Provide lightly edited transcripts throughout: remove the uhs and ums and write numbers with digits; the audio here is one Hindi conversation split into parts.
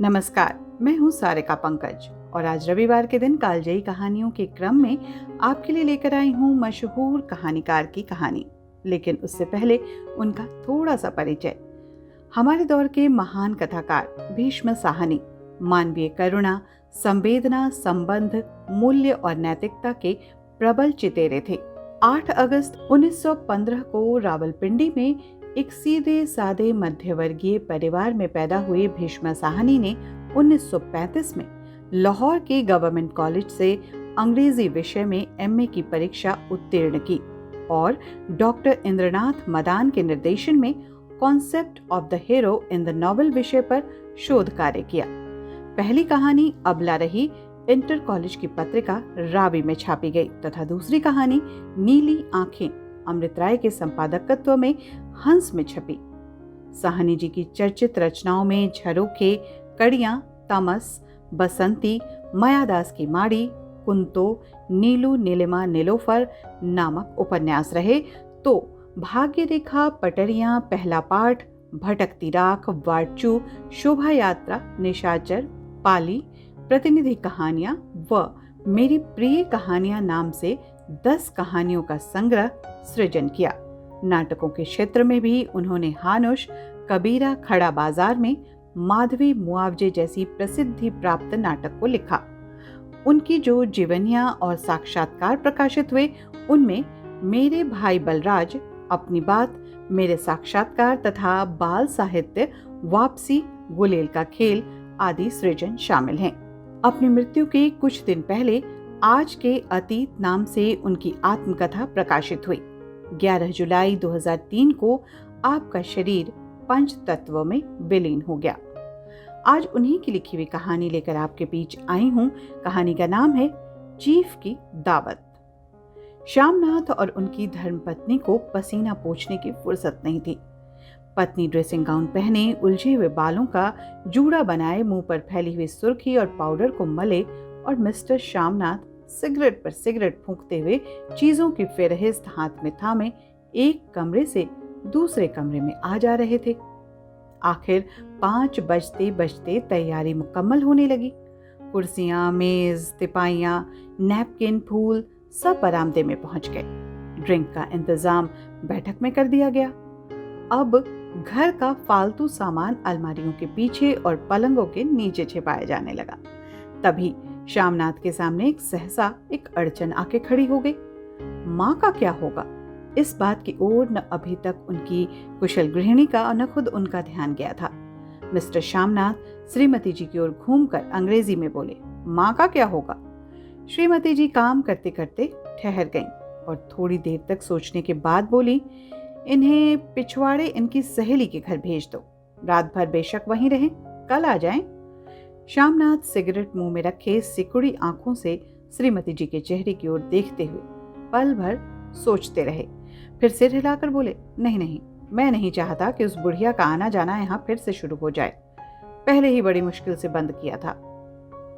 नमस्कार, मैं हूँ सारिका पंकज और आज रविवार के दिन कालजयी कहानियों के क्रम में आपके लिए लेकर आई हूँ मशहूर कहानीकार की कहानी। लेकिन उससे पहले उनका थोड़ा सा परिचय। हमारे दौर के महान कथाकार भीष्म साहनी मानवीय करुणा, संवेदना, संबंध, मूल्य और नैतिकता के प्रबल चितेरे थे। 8 अगस्त 1915 को रावलपिंडी में एक सीधे सादे मध्यवर्गीय परिवार में पैदा हुए भीष्म साहनी ने 1935 में लाहौर के गवर्नमेंट कॉलेज से अंग्रेजी विषय में एमए की परीक्षा उत्तीर्ण की और डॉक्टर इंद्रनाथ मदान के निर्देशन में concept of the hero in the novel विषय पर शोध कार्य किया। पहली कहानी अबला रही इंटर कॉलेज की पत्रिका रावी में छापी गई तथा दूसरी कहानी नीली आंखें अमृत राय के संपादकत्व में हंस में छपी। साहनी जी की चर्चित रचनाओं में झरोखे, कड़ियां, तमस, बसंती, मायादास की माड़ी, कुंतो, नीलू नीलिमा नीलोफर नामक उपन्यास रहे तो भाग्य रेखा, पटरियां, पहला पाठ, भटकती राख, वार्चू, शोभा यात्रा, निशाचर, पाली, प्रतिनिधि कहानियां व मेरी प्रिय कहानियां नाम से 10 कहानियों का संग्रह सृजन किया। नाटकों के क्षेत्र में भी उन्होंने हानुश, कबीरा, खड़ा बाजार में, माधवी, मुआवजे जैसी प्रसिद्धि प्राप्त नाटक को लिखा। उनकी जो जीवनियां और साक्षात्कार प्रकाशित हुए उनमें मेरे भाई बलराज, अपनी बात, मेरे साक्षात्कार तथा बाल साहित्य, वापसी, गुलेल का खेल आदि सृजन शामिल हैं। अपनी मृत्यु के कुछ दिन पहले आज के अतीत नाम से उनकी आत्मकथा प्रकाशित हुई। 11 जुलाई 2003 को आपका शरीर पंच तत्वों में विलीन हो गया। आज उन्हीं की लिखी हुई कहानी लेकर आपके बीच आई हूं। कहानी का नाम है चीफ की दावत। श्यामनाथ और उनकी धर्मपत्नी को पसीना पोंछने की फुर्सत नहीं थी। पत्नी ड्रेसिंग गाउन पहने, उलझे हुए बालों का जूड़ा बनाए, मुंह पर फैली हुई सुर्खी और पाउडर को मले और मिस्टर श्यामनाथ सिगरेट पर सिगरेट फूंकते हुए चीजों की फेरहिस्त हाथ में थामे एक कमरे से दूसरे कमरे में आ जा रहे थे। आखिर 5 बजते बजते तैयारी मुकम्मल होने लगी। कुर्सियां, मेज, तिपाइयां, नैपकिन, फूल सब बरामदे में पहुंच गए। ड्रिंक का इंतजाम बैठक में कर दिया गया। अब घर का फालतू सामान अलमारियों के पीछे और पलंगों के नीचे छिपाया जाने लगा। तभी श्यामनाथ के सामने सहसा एक अड़चन आके खड़ी हो गई। माँ का क्या होगा? इस बात की ओर न अभी तक उनकी कुशल गृहिणी का और न खुद उनका ध्यान गया था। मिस्टर श्यामनाथ श्रीमती जी की ओर घूमकर अंग्रेजी में बोले, माँ का क्या होगा? श्रीमती जी काम करते करते ठहर गईं और थोड़ी देर तक सोचने के बाद बोली, इन्हें पिछवाड़े इनकी सहेली के घर भेज दो। रात भर बेशक वहीं रहें, कल आ जाएं। श्यामनाथ सिगरेट मुंह में रखे सिकुड़ी आंखों से श्रीमती जी के चेहरे की ओर देखते हुए पल भर सोचते रहे। फिर सिर हिलाकर बोले, नहीं नहीं, मैं नहीं चाहता कि उस बुढ़िया का आना जाना यहाँ फिर से शुरू हो जाए। पहले ही बड़ी मुश्किल से बंद किया था।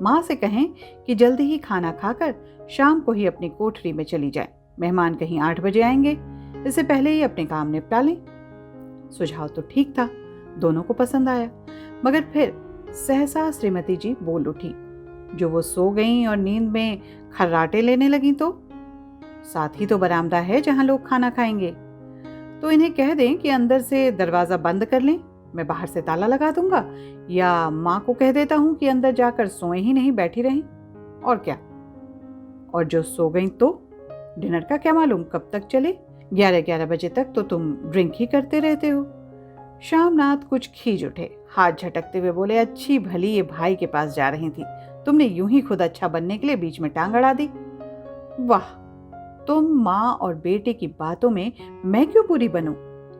माँ से कहें कि जल्दी ही खाना खाकर शाम को ही अपनी कोठरी में चली जाए। मेहमान कहीं 8 बजे आएंगे, इससे पहले ही अपने काम निपटा लें। सुझाव तो ठीक था, दोनों को पसंद आया, मगर फिर सहसा श्रीमती जी बोल उठी, जो वो सो गईं और नींद में खर्राटे लेने लगी तो साथ ही तो बरामदा है जहां लोग खाना खाएंगे, तो इन्हें कह दें कि अंदर से दरवाजा बंद कर लें, मैं बाहर से ताला लगा दूंगा, या माँ को कह देता हूं कि अंदर जाकर सोए ही नहीं बैठी रहें। और क्या? और जो सो गई तो डिनर का क्या मालूम कब तक चले? 11 बजे तक तो तुम ड्रिंक ही करते रहते हो। श्यामनाथ कुछ खींच उठे, हाथ झटकते हुए बोले, अच्छी भली ये भाई के पास जा रही थी, तुमने यूं ही खुद अच्छा बनने के लिए बीच में टांग अड़ा दी। वाह, तुम माँ और बेटे की बातों में मैं क्यों पूरी बनूं?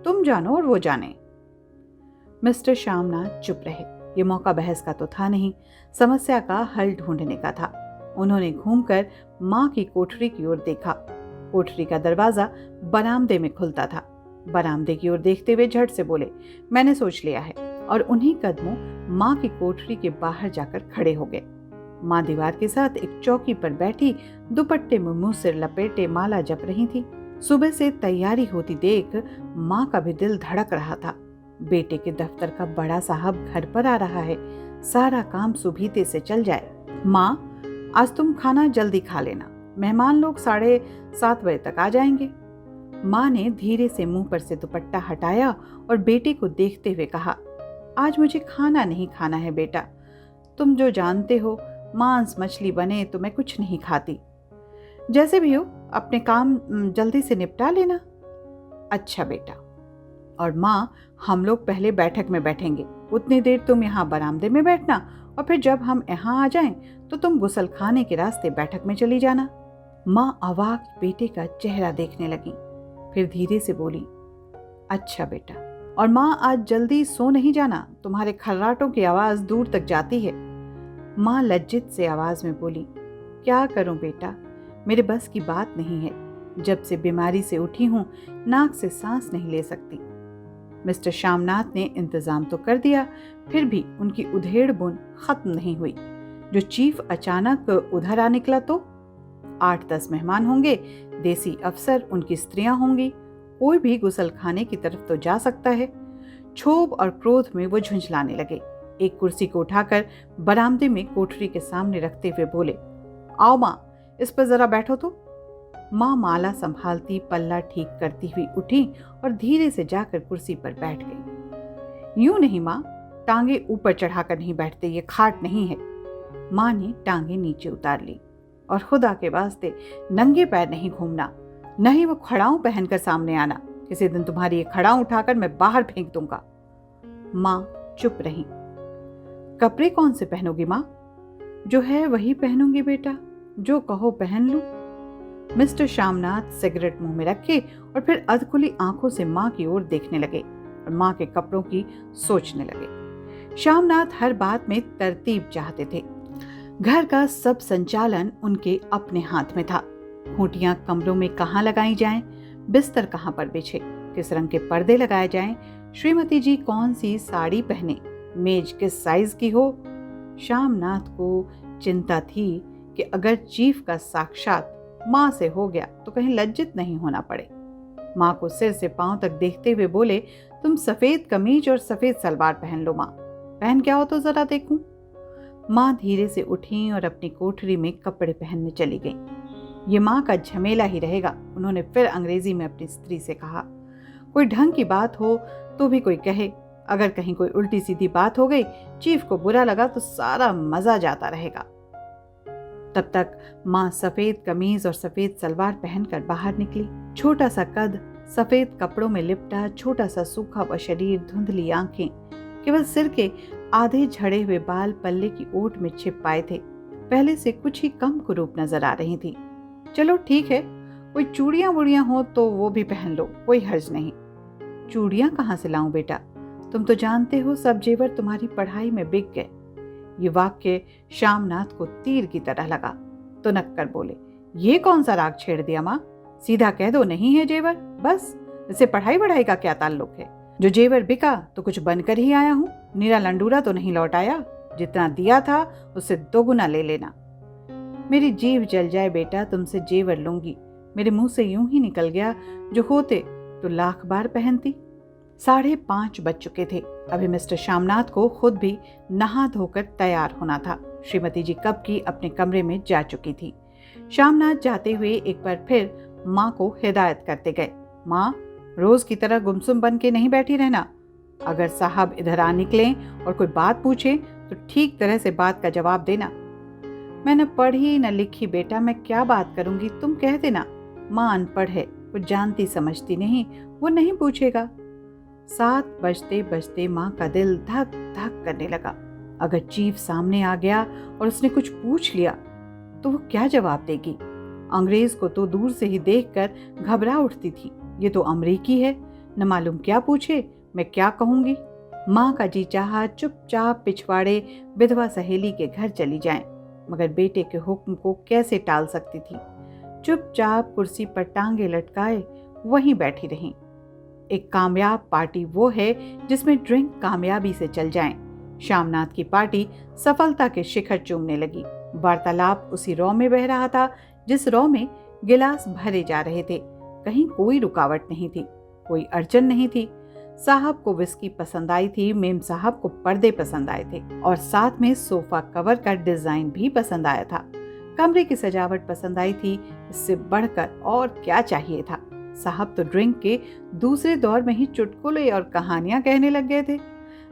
तुम जानो और वो जाने। मिस्टर श्यामनाथ चुप रहे। ये मौका बहस का तो था नहीं, समस्या का हल ढूंढने का था। उन्होंने घूमकर माँ की कोठरी की ओर देखा। कोठरी का दरवाजा बरामदे में खुलता था। बरामदे की ओर देखते हुए झट से बोले, मैंने सोच लिया है, और उन्हीं कदमों माँ की कोठरी के बाहर जाकर खड़े हो गए। माँ दीवार के साथ एक चौकी पर बैठी दुपट्टे में मुंह सिर लपेटे माला जप रही थी। सुबह से तैयारी होती देख माँ का भी दिल धड़क रहा था। बेटे के दफ्तर का बड़ा साहब घर पर आ रहा है, सारा काम सुबीते से चल जाए। माँ, आज तुम खाना जल्दी खा लेना, मेहमान लोग 7:30 बजे तक आ जाएंगे। माँ ने धीरे से मुंह पर से दुपट्टा हटाया और बेटे को देखते हुए कहा, आज मुझे खाना नहीं खाना है बेटा, तुम जो जानते हो मांस मछली बने तो मैं कुछ नहीं खाती। जैसे भी हो अपने काम जल्दी से निपटा लेना। अच्छा बेटा। और माँ, हम लोग पहले बैठक में बैठेंगे, उतनी देर तुम यहाँ बरामदे में बैठना और फिर जब हम यहाँ आ जाएं तो तुम गुसल खाने के रास्ते बैठक में चली जाना। माँ अवाक बेटे का चेहरा देखने लगी, फिर धीरे से बोली, अच्छा बेटा। और माँ, आज जल्दी सो नहीं जाना, तुम्हारे खर्राटों की आवाज दूर तक जाती है। माँ लज्जित से आवाज में बोली, क्या करूं बेटा, मेरे बस की बात नहीं है, जब से बीमारी से उठी हूं नाक से सांस नहीं ले सकती। मिस्टर श्यामनाथ ने इंतजाम तो कर दिया, फिर भी उनकी उधेड़ बुन खत्म नहीं हुई। जो चीफ अचानक उधर आ निकला तो 8-10 मेहमान होंगे, देसी अफसर, उनकी स्त्रियां होंगी, कोई भी गुसल खाने की तरफ तो जा सकता है। क्षोभ और क्रोध में वो झुंझलाने लगे। एक कुर्सी को उठाकर बरामदे में कोठरी के सामने रखते हुए बोले, आओ माँ, इस पर जरा बैठो तो। माँ माला संभालती पल्ला ठीक करती हुई उठी और धीरे से जाकर कुर्सी पर बैठ गई। यूं नहीं माँ, टांगे ऊपर चढ़ाकर नहीं बैठते, ये खाट नहीं है। माँ ने टांगे नीचे उतार ली। और खुदा के वास्ते नंगे पैर नहीं घूमना, न ही वो खड़ाऊं पहनकर सामने आना, किसी दिन तुम्हारी ये खड़ाऊं उठाकर मैं बाहर फेंक दूंगा। माँ चुप रही। कपड़े कौन से पहनोगी माँ? जो है वही पहनूंगी बेटा, जो कहो पहन लूं। मिस्टर श्यामनाथ सिगरेट मुंह में रखे और फिर अधखुली आंखों से माँ की ओर देखने लगे और माँ के कपड़ों की सोचने लगे। श्यामनाथ हर बात में तरतीब चाहते थे। घर का सब संचालन उनके अपने हाथ में था। खूंटियां कमरों में कहाँ लगाई जाएं, बिस्तर कहाँ पर बिछे, किस रंग के पर्दे लगाए जाएं, श्रीमती जी कौन सी साड़ी पहने, मेज किस साइज की हो। श्यामनाथ को चिंता थी कि अगर चीफ का साक्षात माँ से हो गया तो कहीं लज्जित नहीं होना पड़े। माँ को सिर से पांव तक देखते हुए बोले, तुम सफेद कमीज और सफेद सलवार पहन लो माँ, पहन क्या हो तो जरा देखूं। माँ धीरे से उठी और अपनी कोठरी में कपड़े पहनने चली गई। ये माँ का झमेला ही रहेगा, उन्होंने फिर अंग्रेजी में अपनी स्त्री से कहा। कोई ढंग की बात हो तो भी कोई कहे, अगर कहीं कोई उल्टी सीधी बात हो गई, चीफ को बुरा लगा तो सारा मजा जाता रहेगा। तब तक माँ सफेद कमीज और सफेद सलवार पहनकर बाहर निकली। छोटा सा कद, सफेद कपड़ों में लिपटा छोटा सा सूखा हुआ शरीर, धुंधली आंखें, केवल सिर के आधे झड़े हुए बाल पल्ले की ओट में छिप पाए थे, पहले से कुछ ही कम कुरूप नजर आ रही थी। चलो ठीक है, कोई चूड़ियां वुड़ियां हो तो वो भी पहन लो, कोई हर्ज नहीं। चूड़ियां कहाँ से लाऊं बेटा, तुम तो जानते हो सब जेवर तुम्हारी पढ़ाई में बिक गए। ये वाक्य श्यामनाथ को तीर की तरह लगा। तो नक्कर बोले, ये कौन सा राग छेड़ दिया माँ, सीधा कह दो नहीं है जेवर, बस। इससे पढ़ाई बढ़ाई का क्या ताल्लुक है? जो जेवर बिका तो कुछ बनकर ही आया हूँ, नीरा लंडूरा तो नहीं लौट आया। जितना दिया था उससे 2 गुना ले लेना। मेरी जीभ जल जाए बेटा, तुमसे जेवर लूंगी, मेरे मुंह से यूं ही निकल गया, जो होते तो लाख बार पहनती। 5:30 बज चुके थे। अभी मिस्टर श्यामनाथ को खुद भी नहा धोकर तैयार होना था। श्रीमती जी कब की अपने कमरे में जा चुकी थी। श्यामनाथ जाते हुए एक बार फिर माँ को हिदायत करते गए, माँ, रोज की तरह गुमसुम बन के नहीं बैठी रहना। अगर साहब इधर आ निकलें और कोई बात पूछे तो ठीक तरह से बात का जवाब देना। मैं न पढ़ी न लिखी बेटा, मैं क्या बात करूंगी, तुम कह देना। माँ अनपढ़ है, वो जानती समझती नहीं, वो नहीं पूछेगा। 7 बजते बजते माँ का दिल धक धक करने लगा। अगर चीफ सामने आ गया और उसने कुछ पूछ लिया तो वो क्या जवाब देगी? अंग्रेज को तो दूर से ही देखकर घबरा उठती थी, ये तो अमरीकी है, न मालूम क्या पूछे, मैं क्या कहूंगी। माँ का जी चाहा चुपचाप पिछवाड़े विधवा सहेली के घर चली जाएं, मगर बेटे के हुक्म को कैसे टाल सकती थी। चुपचाप कुर्सी पर टांगे लटकाए वहीं बैठी रहीं। एक कामयाब पार्टी वो है जिसमें ड्रिंक कामयाबी से चल जाएं। श्यामनाथ की पार्टी सफलता के शिखर चूमने लगी। वार्तालाप उसी रौ में बह रहा था जिस रौ में गिलास भरे जा रहे थे। कहीं कोई रुकावट नहीं थी, कोई अड़चन नहीं थी। साहब को विस्की पसंद आई थी, मेम साहब को पर्दे पसंद आए थे और साथ में सोफा कवर का डिजाइन भी पसंद आया था। कमरे की सजावट पसंद आई थी, इससे बढ़कर और क्या चाहिए था। साहब तो ड्रिंक के दूसरे दौर में ही चुटकुले और कहानियां कहने लग गए थे।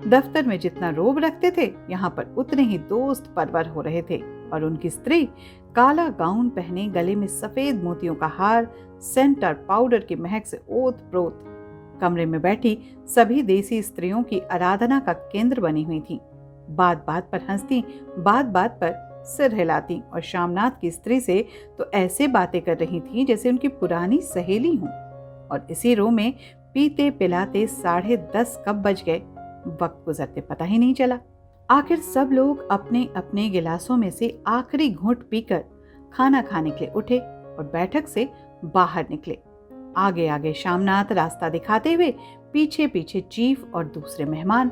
दफ्तर में जितना रोब रखते थे, यहाँ पर उतने ही दोस्त परवर हो रहे थे और उनकी स्त्री काला गाउन पहने, गले में सफेद मोतियों का हार, सेंट और पाउडर की महक से ओत प्रोत कमरे में बैठी सभी देसी स्त्रियों की आराधना का केंद्र बनी हुई थी। बात बात पर हंसती, बात बात पर सिर हिलाती और शामनाथ की स्त्री से तो ऐसे बातें कर रही थी जैसे उनकी पुरानी सहेली हूं। और इसी रो में पीते पिलाते 10:30 कब बज गए, वक्त गुजरते पता ही नहीं चला। आखिर सब लोग अपने अपने गिलासों में से आखिरी घूंट पीकर खाना खाने के लिए उठे और बैठक से बाहर निकले। आगे आगे शामनाथ रास्ता दिखाते हुए, पीछे पीछे चीफ और दूसरे मेहमान।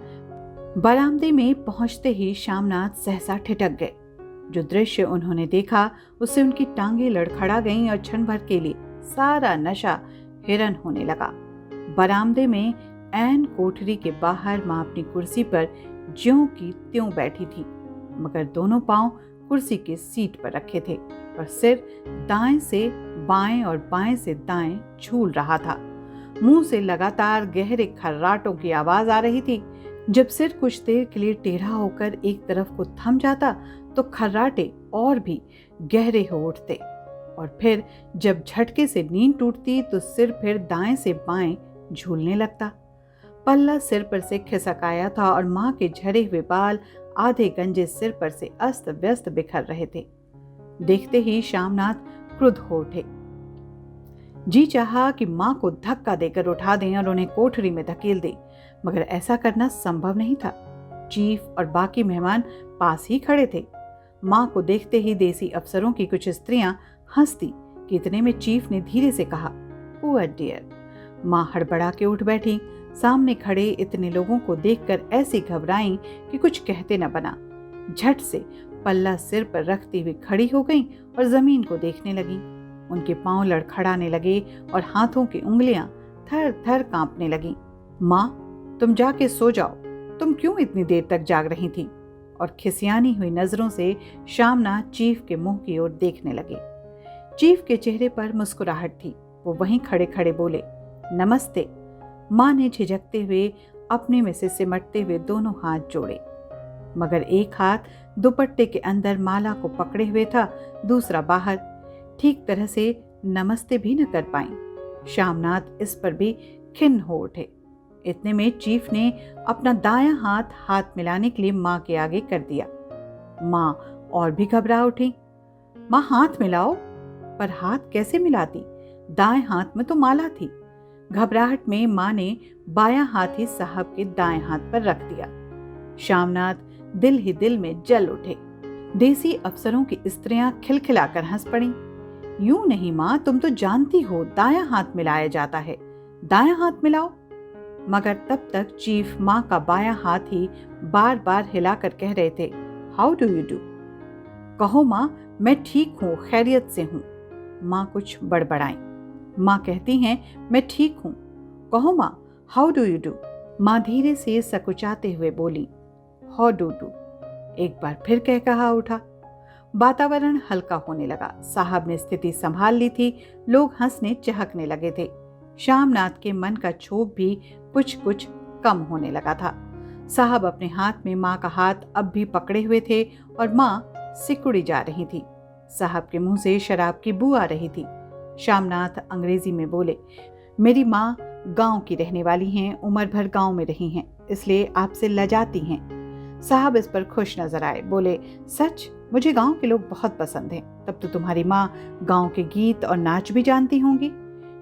बरामदे में पहुंचते ही शामनाथ सहसा ठिठक गए। जो दृश्य उन्होंने देखा उससे उनकी टांगें लड़खड़ा गईं और क्षण भर के लिए सारा नशा हिरन होने लगा। बरामदे में ऐन कोठरी के बाहर मां अपनी कुर्सी पर ज्यों की त्यों बैठी थी, मगर दोनों पांव कुर्सी की सीट पर रखे थे और सिर दाएं से बाएं और बाएं से दाएं झूल रहा था। मुंह से लगातार गहरे खर्राटों की आवाज आ रही थी। जब सिर कुछ देर के लिए टेढ़ा होकर एक तरफ को थम जाता तो खर्राटे और भी गहरे हो उठते और फिर जब झटके से नींद टूटती तो सिर फिर दाएं से बाएं झूलने लगता। पल्ला सिर पर से खिसक आया था और मां के झड़े हुए बाल आधे गंजे सिर पर से अस्त व्यस्त बिखर रहे थे। देखते ही शामनाथ क्रुद्ध हो उठे। जी चाहा कि मां को धक्का देकर उठा दें और उन्हें कोठरी में धकेल दें, मगर ऐसा करना संभव नहीं था। चीफ और बाकी मेहमान पास ही खड़े थे। मां को देखते ही देसी अफसरों की कुछ स्त्रियां हंसती कि इतने में चीफ ने धीरे से कहा, पुअर डियर। मां हड़बड़ा के उठ बैठी। सामने खड़े इतने लोगों को देखकर ऐसी घबराई कि कुछ कहते न बना। झट से पल्ला सिर पर रखती हुई खड़ी हो गई और जमीन को देखने लगी। उनके पांव लड़खड़ाने लगे और हाथों की उंगलियां थर थर कांपने लगी। मां, तुम जाके सो जाओ, तुम क्यों इतनी देर तक जाग रही थी? और खिसियानी हुई नजरों से शामनाथ चीफ के मुंह की ओर देखने लगे। चीफ के चेहरे पर मुस्कुराहट थी। वो वहीं खड़े खड़े बोले, नमस्ते। मां ने झिझकते हुए अपने में से सिमटते हुए दोनों हाथ जोड़े, मगर एक हाथ दुपट्टे के अंदर माला को पकड़े हुए था, दूसरा बाहर। ठीक तरह से नमस्ते भी न कर पाई। शामनाथ इस पर भी खिन्न हो उठे। इतने में चीफ ने अपना दायां हाथ मिलाने के लिए मां के आगे कर दिया। मां और भी घबरा उठी। मां, हाथ मिलाओ। पर हाथ कैसे मिलाती? दाएं हाथ में तो माला थी। घबराहट में मां ने बायां हाथ ही साहब के दाएं हाथ पर रख दिया। शामनाथ दिल ही दिल में जल उठे। देसी अफसरों की स्त्रियां खिलखिलाकर हंस पड़ी। यूं नहीं मां, तुम तो जानती हो दायां हाथ मिलाया जाता है, दायां हाथ मिलाओ। मगर तब तक चीफ मां का बायां हाथ ही बार बार हिलाकर कह रहे थे, हाउ डू यू डू। कहो मां, मैं ठीक हूं, खैरियत से हूं। मां कुछ बड़बड़ाई। मां कहती हैं, मैं ठीक हूं। कहो मां, हाउ डू यू डू। मां धीरे से सकुचाते हुए बोली, हाउ डू डू। एक बार फिर कह कहा उठा। वातावरण हल्का होने लगा। साहब ने स्थिति संभाल ली थी। लोग हंसने चहकने लगे थे। शामनाथ के मन का क्षोभ भी कुछ कुछ कम होने लगा था। साहब अपने हाथ में मां का हाथ अब भी पकड़े हुए थे और मां सिकुड़ी जा रही थी। साहब के मुंह से शराब की बू आ रही थी। शामनाथ अंग्रेजी में बोले, मेरी माँ गांव की रहने वाली हैं, उम्र भर गांव में रही हैं, इसलिए आपसे लजाती हैं। साहब इस पर खुश नजर आए। बोले, सच? मुझे गांव के लोग बहुत पसंद हैं। तब तो तुम्हारी माँ गांव के गीत और नाच भी जानती होंगी।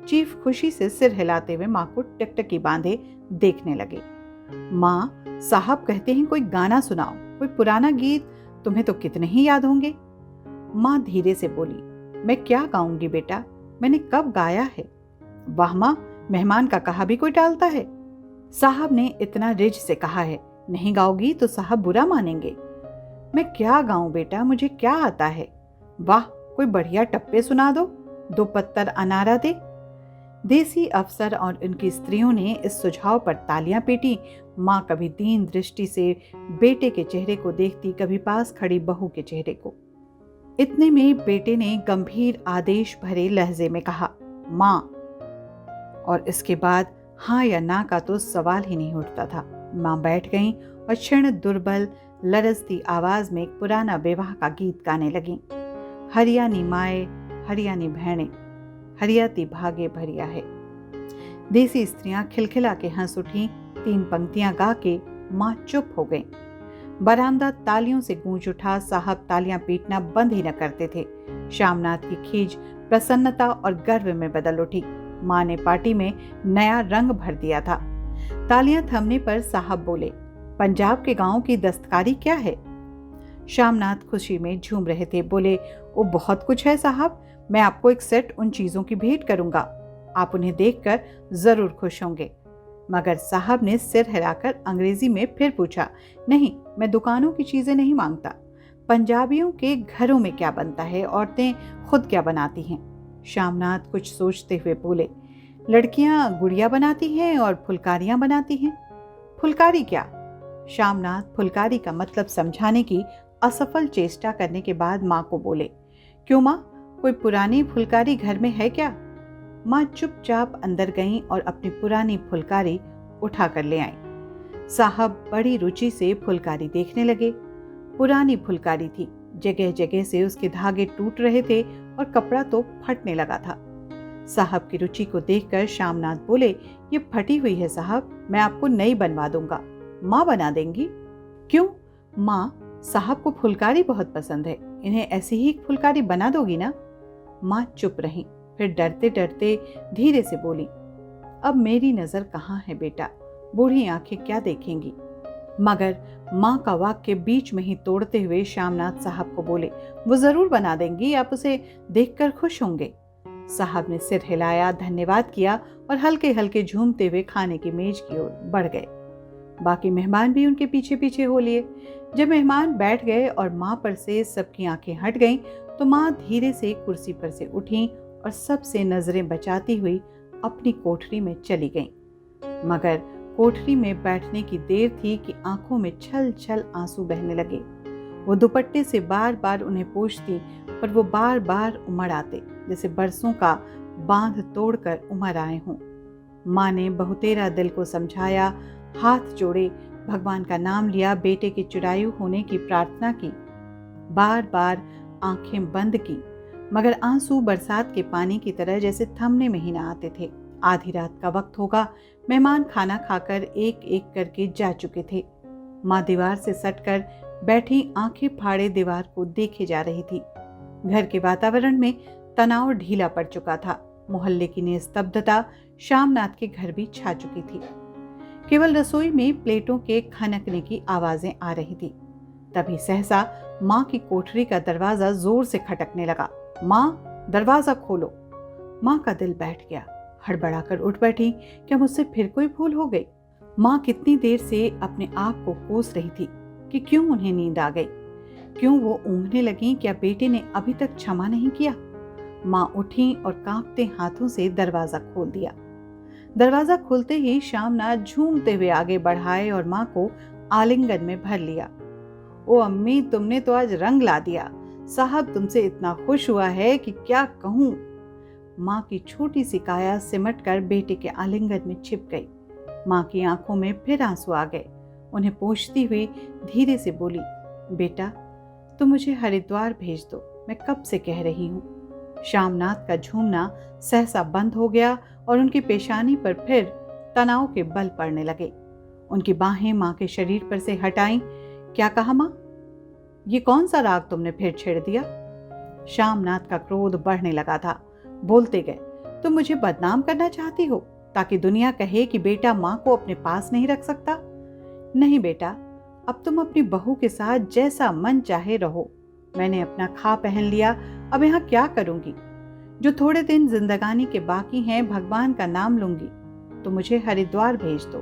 चीफ खुशी से सिर हिलाते हुए माँ को टकटकी बांधे देखने लगे। माँ, साहब कहते हैं कोई गाना सुनाओ, कोई पुराना गीत, तुम्हें तो कितने ही याद होंगे। माँ धीरे से बोली, मैं क्या गाऊंगी बेटा, मैंने कब गाया है। वाह माँ, मेहमान का कहा भी कोई टालता है। साहब ने इतना रिज से कहा है, नहीं गाओगी तो साहब बुरा मानेंगे। मैं क्या गाऊं बेटा, मुझे क्या आता है। वाह, कोई बढ़िया टप्पे सुना दो, 2 पत्तर अनारा दे। देसी अफसर और उनकी स्त्रियों ने इस सुझाव पर तालियां पीटी। माँ कभी दीन दृष्टि से बेटे के चेहरे को देखती, कभी पास खड़ी बहू के चेहरे को। इतने में बेटे ने गंभीर आदेश भरे लहजे में कहा, माँ। और इसके बाद हाँ या ना का तो सवाल ही नहीं उठता था। माँ बैठ गईं और क्षण दुर्बल लरजती आवाज में एक पुराना विवाह का गीत गाने लगीं। हरियाणी माए हरियाणी बहने, हरियाती भागे भरिया है। देसी स्त्रियां खिलखिला के हंस उठी। 3 पंक्तियां गा के माँ चुप हो गईं। बरामदा तालियों से गूंज उठा। साहब तालियां पीटना बंद ही न करते थे। श्यामनाथ की खीज प्रसन्नता और गर्व में बदल उठी। माँ ने पार्टी में नया रंग भर दिया था। तालियां थमने पर साहब बोले, पंजाब के गांवों की दस्तकारी क्या है? श्यामनाथ खुशी में झूम रहे थे। बोले, वो बहुत कुछ है साहब, मैं आपको एक सेट उन चीजों की भेंट करूंगा। आप उन्हें देखकर जरूर खुश होंगे। मगर साहब ने सिर हिलाकर अंग्रेजी में फिर पूछा, नहीं, मैं दुकानों की चीजें नहीं मांगता। पंजाबियों के घरों में क्या बनता है? औरतें खुद क्या बनाती हैं? श्यामनाथ कुछ सोचते हुए बोले, लड़कियां गुड़िया बनाती हैं और फुलकारियां बनाती हैं। फुलकारी क्या? श्यामनाथ फुलकारी का मतलब समझाने की असफल चेष्टा करने के बाद माँ को बोले, क्यों माँ, कोई पुरानी फुलकारी घर में है क्या? माँ चुपचाप अंदर गईं और अपनी पुरानी फुलकारी उठा कर ले आईं। साहब बड़ी रुचि से फुलकारी देखने लगे। पुरानी फुलकारी थी, जगह जगह से उसके धागे टूट रहे थे और कपड़ा तो फटने लगा था। साहब की रुचि को देखकर श्यामनाथ बोले, ये फटी हुई है साहब, मैं आपको नई बनवा दूंगा। माँ बना देंगी? क्यों माँ, साहब को फुलकारी बहुत पसंद है, इन्हें ऐसी ही एक फुलकारी बना दोगी ना? माँ चुप रही, फिर डरते डरते धीरे से बोली, अब मेरी नजर कहाँ है बेटा, बूढ़ी आंखें क्या देखेंगी? मगर माँ का वाक्य बीच में ही तोड़ते हुए श्यामनाथ साहब को बोले, वो जरूर बना देंगी, आप उसे देखकर खुश होंगे। साहब ने सिर हिलाया, धन्यवाद किया और हल्के हल्के झूमते हुए खाने की मेज की ओर बढ़ गए। बाकी मेहमान भी उनके पीछे पीछे हो लिए। जब मेहमान बैठ गए और माँ पर से सबकी आंखें हट गईं, तो माँ धीरे से कुर्सी पर से उठी और सबसे नजरें बचाती हुई अपनी कोठरी में चली गईं। मगर कोठरी में बैठने की देर थी कि आंखों में छल छल आंसू बहने लगे। वो दुपट्टे से बार बार उन्हें पोंछती, पर वो बार बार उमड़ आते, जैसे बरसों का बांध तोड़कर उमड़ आए हों। माँ ने बहुतेरा दिल को समझाया, हाथ जोड़े, भगवान का नाम लिया, बेटे के चिरायु होने की प्रार्थना की, बार बार आंखें बंद की, मगर आंसू बरसात के पानी की तरह जैसे थमने में ही ना आते थे। आधी रात का वक्त होगा। मेहमान खाना खाकर एक एक करके जा चुके थे। माँ दीवार से सटकर बैठी आंखें फाड़े दीवार को देखे जा रही थी। घर के वातावरण में तनाव ढीला पड़ चुका था। मोहल्ले की निस्तब्धता श्यामनाथ के घर भी छा चुकी थी। केवल रसोई में प्लेटों के खनकने की आवाजें आ रही थी। तभी सहसा माँ की कोठरी का दरवाजा जोर से खटकने लगा। माँ, दरवाजा खोलो। माँ का दिल बैठ गया। हड़बड़ाकर उठ बैठी, क्या मुझसे फिर कोई भूल हो गई? माँ कितनी देर से अपने आप को कोस रही थी कि क्यों उन्हें नींद आ गई, क्यों वो ऊँघने लगी, क्या बेटे ने अभी तक क्षमा नहीं किया? माँ उठी और कांपते हाथों से दरवाजा खोल दिया। दरवाजा खुलते ही श्यामनाथ झूमते हुए आगे बढ़ाए और माँ को आलिंगन में भर लिया। ओ अम्मी, तुमने तो आज रंग ला दिया। साहब तुमसे इतना खुश हुआ है कि क्या कहूँ। माँ की छोटी सी काया सिमट कर बेटे के आलिंगन में छिप गई। माँ की आंखों में फिर आंसू आ गए। उन्हें पोंछती हुई धीरे से बोली, बेटा तुम मुझे हरिद्वार भेज दो, मैं कब से कह रही हूँ। श्यामनाथ का झूमना सहसा बंद हो गया और उनकी पेशानी पर फिर तनाव के बल पड़ने लगे। उनकी बाहें माँ के शरीर पर से हटाईं। क्या कहा माँ? ये कौन सा राग तुमने फिर छेड़ दिया? श्यामनाथ का क्रोध बढ़ने लगा था। बोलते गए, तुम मुझे बदनाम करना चाहती हो ताकि दुनिया कहे कि बेटा माँ को अपने पास नहीं रख सकता? नहीं बेटा, अब तुम अपनी बहू के साथ जैसा मन चाहे रहो। मैंने अपना खा पहन लिया, अब यहाँ क्या करूंगी? जो थोड़े दिन जिंदगानी के बाकी हैं, भगवान का नाम लूंगी। तो मुझे हरिद्वार भेज दो।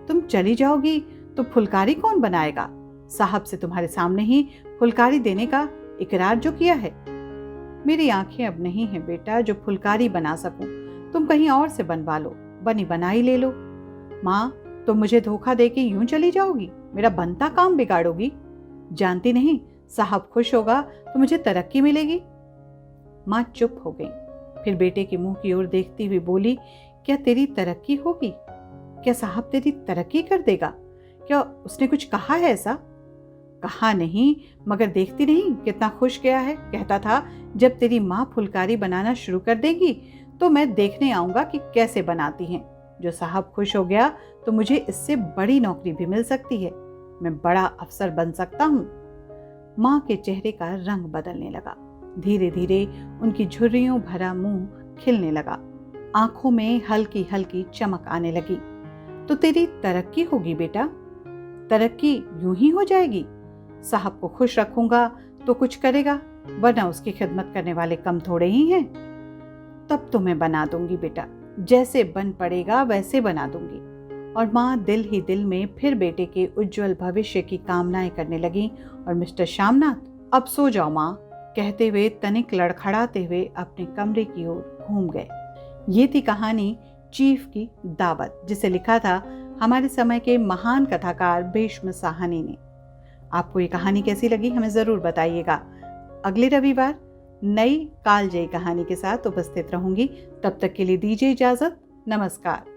तुम चली जाओगी तो फुलकारी कौन बनाएगा? साहब से तुम्हारे सामने ही फुलकारी देने का इकरार जो किया है। मेरी आंखें अब नहीं है बेटा जो फुलकारी बना सकूं, तुम कहीं और से बनवा लो, बनी बनाई ले लो। माँ, तुम मुझे धोखा दे के यूं चली जाओगी, मेरा बनता काम बिगाड़ोगी। जानती नहीं, साहब खुश होगा तो मुझे तरक्की मिलेगी। माँ चुप हो गई, फिर बेटे के मुंह की ओर देखती हुई बोली, क्या तेरी तरक्की होगी? क्या साहब तेरी तरक्की कर देगा? क्या उसने कुछ कहा है ऐसा? कहा नहीं, मगर देखती नहीं कितना खुश गया है। कहता था जब तेरी माँ फुलकारी बनाना शुरू कर देगी तो मैं देखने आऊंगा कि कैसे बनाती हैं। जो साहब खुश हो गया तो मुझे इससे बड़ी नौकरी भी मिल सकती है, मैं बड़ा अफसर बन सकता हूँ। माँ के चेहरे का रंग बदलने लगा, धीरे धीरे उनकी झुर्रियों भरा मुंह खिलने लगा, आंखों में हल्की हल्की चमक आने लगी। तो तेरी तरक्की होगी बेटा, तरक्की यूं ही हो जाएगी। साहब को खुश रखूंगा तो कुछ करेगा, वरना उसकी खिदमत करने वाले कम थोड़े ही हैं। तब तो मैं बना दूंगी बेटा, जैसे बन पड़ेगा वैसे बना दूंगी। और माँ दिल ही दिल में फिर बेटे के उज्जवल भविष्य की कामनाएं करने लगी। और मिस्टर श्यामनाथ, अब सो जाओ माँ, कहते हुए तनिक लड़खड़ाते हुए अपने कमरे की ओर घूम गए। ये थी कहानी चीफ की दावत, जिसे लिखा था हमारे समय के महान कथाकार भीष्म साहनी ने। आपको ये कहानी कैसी लगी हमें जरूर बताइएगा। अगले रविवार नई कालजयी कहानी के साथ उपस्थित रहूंगी। तब तक के लिए दीजिए इजाजत। नमस्कार।